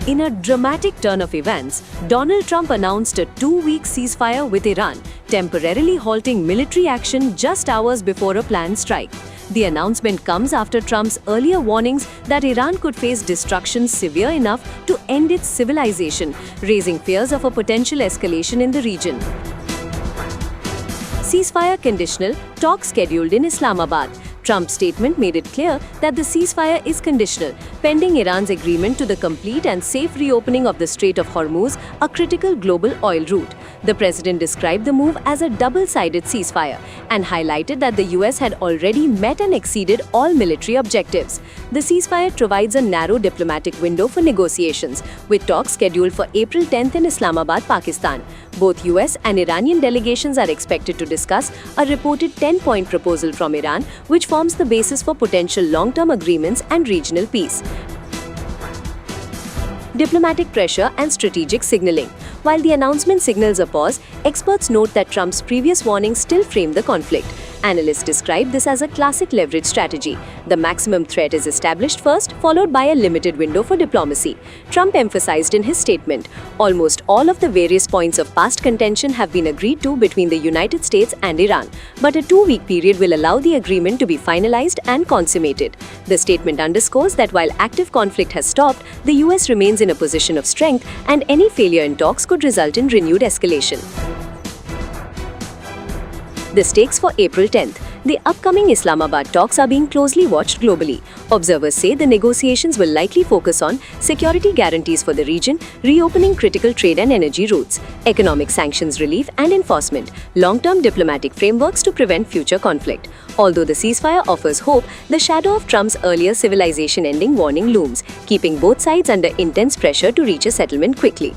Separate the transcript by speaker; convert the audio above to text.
Speaker 1: In a dramatic turn of events, Donald Trump announced a 2-week ceasefire with Iran, temporarily halting military action just hours before a planned strike. The announcement comes after Trump's earlier warnings that Iran could face destruction severe enough to end its civilization, raising fears of a potential escalation in the region. Ceasefire conditional, talks scheduled in Islamabad. Trump's statement made it clear that the ceasefire is conditional, pending Iran's agreement to the complete and safe reopening of the Strait of Hormuz, a critical global oil route. The president described the move as a double-sided ceasefire and highlighted that the US had already met and exceeded all military objectives. The ceasefire provides a narrow diplomatic window for negotiations, with talks scheduled for April 10th in Islamabad, Pakistan. Both US and Iranian delegations are expected to discuss a reported 10-point proposal from Iran, which forms the basis for potential long-term agreements and regional peace. Diplomatic pressure and strategic signaling. While the announcement signals a pause, experts note that Trump's previous warnings still frame the conflict. Analysts describe this as a classic leverage strategy. The maximum threat is established first, followed by a limited window for diplomacy. Trump emphasized in his statement, almost all of the various points of past contention have been agreed to between the United States and Iran, but a 2-week period will allow the agreement to be finalized and consummated. The statement underscores that while active conflict has stopped, the US remains in a position of strength, and any failure in talks could result in renewed escalation. The stakes for April 10th. The upcoming Islamabad talks are being closely watched globally. Observers say the negotiations will likely focus on security guarantees for the region, reopening critical trade and energy routes, economic sanctions relief and enforcement, long-term diplomatic frameworks to prevent future conflict. Although the ceasefire offers hope, the shadow of Trump's earlier civilization-ending warning looms, keeping both sides under intense pressure to reach a settlement quickly.